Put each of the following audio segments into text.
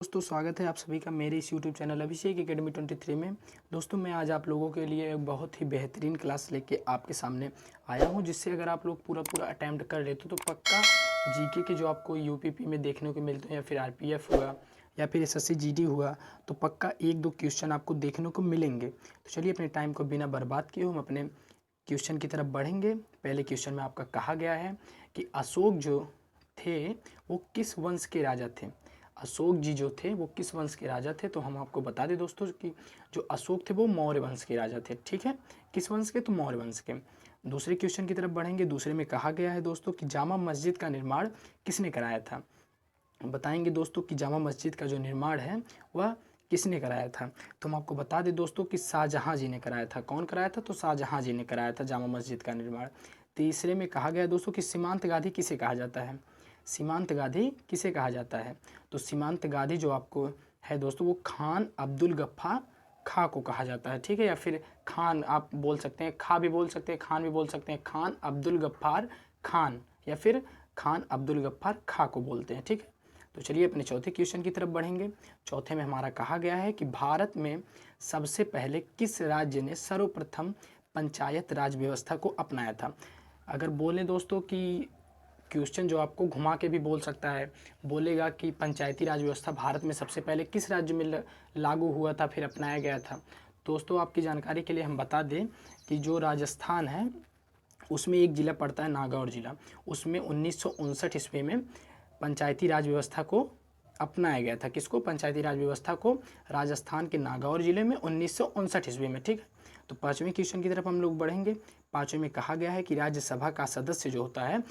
दोस्तों स्वागत है आप सभी का मेरे इस यूट्यूब चैनल अभिषेक एकेडमी 23 में। दोस्तों मैं आज आप लोगों के लिए एक बहुत ही बेहतरीन क्लास लेके आपके सामने आया हूं, जिससे अगर आप लोग पूरा अटैम्प्ट कर लेते तो पक्का जीके के जो आपको यूपीपी में देखने को मिलते हैं या फिर आरपीएफ हुआ या फिर एसएससी जीडी हुआ तो पक्का एक दो क्वेश्चन आपको देखने को मिलेंगे। तो चलिए अपने टाइम को बिना बर्बाद किए हम अपने क्वेश्चन की तरफ बढ़ेंगे। पहले क्वेश्चन में आपका कहा गया है कि अशोक जो थे वो किस वंश के राजा थे। अशोक जी जो थे वो किस वंश के राजा थे, तो हम आपको बता दें दोस्तों कि जो अशोक थे वो मौर्य वंश के राजा थे। ठीक है, किस वंश के? तो मौर्य वंश के। दूसरे क्वेश्चन की तरफ बढ़ेंगे। दूसरे में कहा गया है दोस्तों कि जामा मस्जिद का निर्माण किसने कराया था। बताएंगे दोस्तों कि जामा मस्जिद का जो निर्माण है वह किसने कराया था। तो हम आपको बता दें दोस्तों कि शाहजहाँ जी ने कराया था। कौन कराया था? तो शाहजहाँ जी ने कराया था जामा मस्जिद का निर्माण। तीसरे में कहा गया दोस्तों कि सीमांत गांधी किसे कहा जाता है। सीमांत गांधी किसे कहा जाता है? तो सीमांत गांधी जो आपको है दोस्तों वो खान अब्दुल गफ्फार खां को कहा जाता है। ठीक है, या फिर खान आप बोल सकते हैं, खा भी बोल सकते हैं, खान भी बोल सकते हैं। खान अब्दुल गफ्फार खान या फिर खान अब्दुल गफ्फार खां को बोलते हैं। ठीक है, तो चलिए अपने चौथे क्वेश्चन की तरफ बढ़ेंगे। चौथे में हमारा कहा गया है कि भारत में सबसे पहले किस राज्य ने सर्वप्रथम पंचायत राज व्यवस्था को अपनाया था। अगर बोलें दोस्तों कि क्वेश्चन जो आपको घुमा के भी बोल सकता है, बोलेगा कि पंचायती राज व्यवस्था भारत में सबसे पहले किस राज्य में लागू हुआ था फिर अपनाया गया था। दोस्तों आपकी जानकारी के लिए हम बता दें कि जो राजस्थान है उसमें एक ज़िला पड़ता है नागौर ज़िला, उसमें 1959 ईस्वी में पंचायती राज व्यवस्था को अपनाया गया था। किसको? पंचायती राज व्यवस्था को राजस्थान के नागौर ज़िले में 1959 ईस्वी में। ठीक है, तो पाँचवें क्वेश्चन की तरफ हम लोग बढ़ेंगे। पाँचवें में कहा गया है कि राज्यसभा का सदस्य जो होता है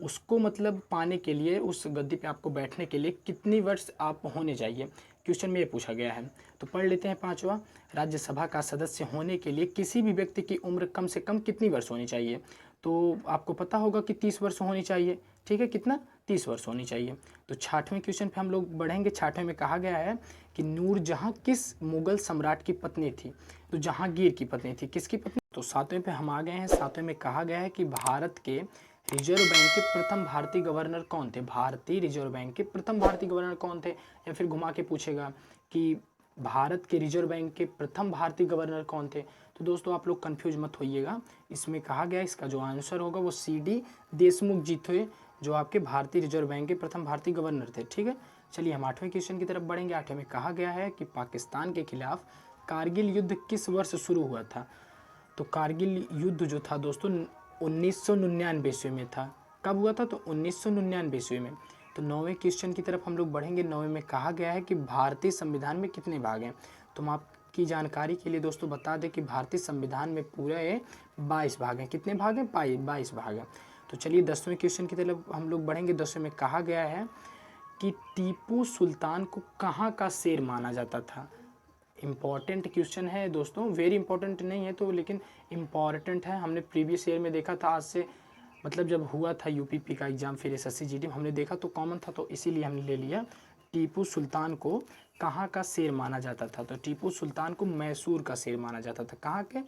उसको मतलब पाने के लिए, उस गद्दी पे आपको बैठने के लिए कितनी वर्ष आप होने चाहिए, क्वेश्चन में ये पूछा गया है। तो पढ़ लेते हैं पाँचवा। राज्यसभा का सदस्य होने के लिए किसी भी व्यक्ति की उम्र कम से कम कितनी वर्ष होनी चाहिए। तो आपको पता होगा कि 30 वर्ष होनी चाहिए। ठीक है, कितना? 30 वर्ष होनी चाहिए। तो छठवें क्वेश्चन पे हम लोग बढ़ेंगे। छठवें में कहा गया है कि नूरजहां किस मुगल सम्राट की पत्नी थी। तो जहांगीर की पत्नी थी। किसकी पत्नी? तो सातवें पे हम आ गए हैं। सातवें में कहा गया है कि भारत के रिजर्व बैंक के प्रथम भारतीय गवर्नर कौन थे। भारतीय रिजर्व बैंक के प्रथम भारतीय गवर्नर कौन थे, या फिर घुमा के पूछेगा कि भारत के रिजर्व बैंक के प्रथम भारतीय गवर्नर कौन थे। तो दोस्तों आप लोग कंफ्यूज मत होइएगा, इसमें कहा गया इसका जो आंसर होगा वो सीडी देशमुख जी थे, जो आपके भारतीय रिजर्व बैंक के प्रथम भारतीय गवर्नर थे। ठीक है, चलिए हम आठवें क्वेश्चन की तरफ बढ़ेंगे। आठवें में कहा गया है कि पाकिस्तान के खिलाफ कारगिल युद्ध किस वर्ष शुरू हुआ था। तो कारगिल युद्ध जो था दोस्तों 1999 ईस्वी में था। कब हुआ था? तो 1999 ईस्वी में। तो नौवें क्वेश्चन की तरफ हम लोग बढ़ेंगे। नौवें में कहा गया है कि भारतीय संविधान में कितने भाग हैं। तो हम आपकी जानकारी के लिए दोस्तों बता दें कि भारतीय संविधान में पूरे 22 भाग हैं। कितने भाग हैं? 22 भाग हैं। तो चलिए 10वें क्वेश्चन की तरफ हम लोग बढ़ेंगे। 10वें में कहा गया है कि टीपू सुल्तान को कहाँ का शेर माना जाता था। इम्पॉर्टेंट क्वेश्चन है दोस्तों, वेरी इंपॉर्टेंट नहीं है तो, लेकिन इम्पॉर्टेंट है। हमने प्रीवियस ईयर में देखा था, आज से मतलब जब हुआ था यूपीपी का एग्ज़ाम फिर एसएससी जीडी हमने देखा तो कॉमन था, तो इसीलिए हमने ले लिया। टीपू सुल्तान को कहाँ का शेर माना जाता था। तो टीपू सुल्तान को मैसूर का शेर माना जाता था। कहाँ के?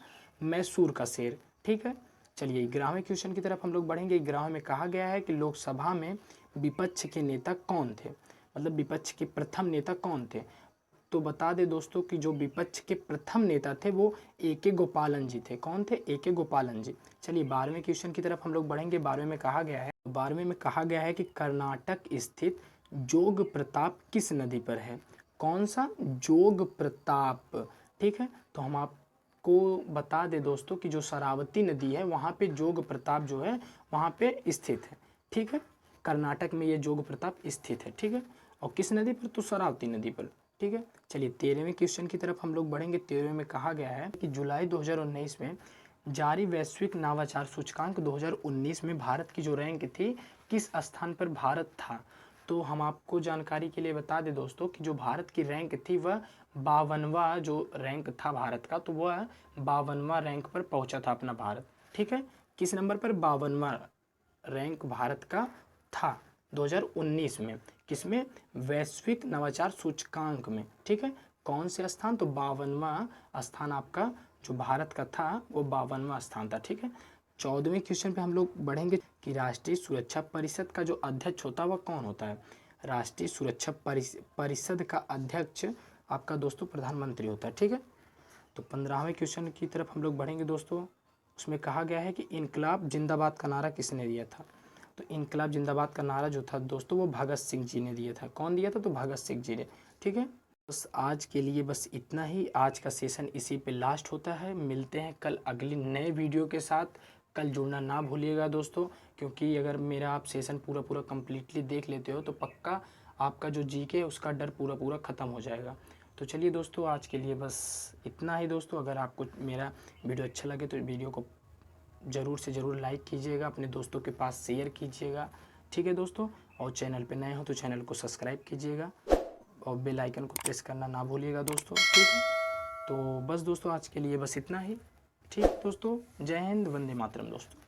मैसूर का शेर। ठीक है, चलिए 11वें क्वेश्चन की तरफ हम लोग बढ़ेंगे। 11वें में कहा गया है कि लोकसभा में विपक्ष के नेता कौन थे, मतलब विपक्ष के प्रथम नेता कौन थे। तो बता दें दोस्तों कि जो विपक्ष के प्रथम नेता थे वो ए.के. गोपालन जी थे। कौन थे? ए.के. गोपालन जी। चलिए 12वें क्वेश्चन की तरफ हम लोग बढ़ेंगे। 12वें में कहा गया है, 12वें में कहा गया है कि कर्नाटक स्थित जोग प्रताप किस नदी पर है। कौन सा? जोग प्रताप। ठीक है, तो हम आपको बता दें दोस्तों कि जो शरावती नदी है वहाँ पे जोग प्रताप जो है वहाँ पे स्थित है। ठीक है, कर्नाटक में ये जोग प्रताप स्थित है। ठीक है, और किस नदी पर? तो शरावती नदी पर। ठीक है, चलिए 13वें क्वेश्चन की तरफ हम लोग बढ़ेंगे। 13वें में कहा गया है कि जुलाई 2019 में जारी वैश्विक नवाचार सूचकांक 2019 में भारत की जो रैंक थी, किस स्थान पर भारत था। तो हम आपको जानकारी के लिए बता दें दोस्तों कि जो भारत की रैंक थी वह 52वां जो रैंक था भारत का, तो वह 52वां रैंक पर पहुंचा था अपना भारत। ठीक है, किस नंबर पर? 52वां रैंक भारत का था 2019 में। किसमें? वैश्विक नवाचार सूचकांक में। ठीक है, कौन से स्थान? तो 52वां स्थान आपका जो भारत का था वो 52वां स्थान था। ठीक है, 14वें क्वेश्चन पे हम लोग बढ़ेंगे कि राष्ट्रीय सुरक्षा परिषद का जो अध्यक्ष होता है वह कौन होता है। राष्ट्रीय सुरक्षा परिषद का अध्यक्ष आपका दोस्तों प्रधानमंत्री होता है। ठीक है, तो 15वें क्वेश्चन की तरफ हम लोग बढ़ेंगे दोस्तों। उसमें कहा गया है कि इनकलाब जिंदाबाद का नारा किसने दिया था। तो इनकलाब जिंदाबाद का नारा जो था दोस्तों वो भगत सिंह जी ने दिया था। कौन दिया था? तो भगत सिंह जी ने। ठीक है, बस आज के लिए बस इतना ही। आज का सेशन इसी पे लास्ट होता है। मिलते हैं कल अगली नए वीडियो के साथ। कल जुड़ना ना भूलिएगा दोस्तों, क्योंकि अगर मेरा आप सेशन पूरा कंप्लीटली देख लेते हो तो पक्का आपका जो जीके है उसका डर पूरा ख़त्म हो जाएगा। तो चलिए दोस्तों, आज के लिए बस इतना ही दोस्तों। अगर आपको मेरा वीडियो अच्छा लगे तो वीडियो को ज़रूर से ज़रूर लाइक कीजिएगा, अपने दोस्तों के पास शेयर कीजिएगा। ठीक है दोस्तों, और चैनल पे नए हो तो चैनल को सब्सक्राइब कीजिएगा और बेल आइकन को प्रेस करना ना भूलिएगा दोस्तों। ठीक है, तो बस दोस्तों आज के लिए बस इतना ही। ठीक दोस्तों, जय हिंद, वंदे मातरम दोस्तों।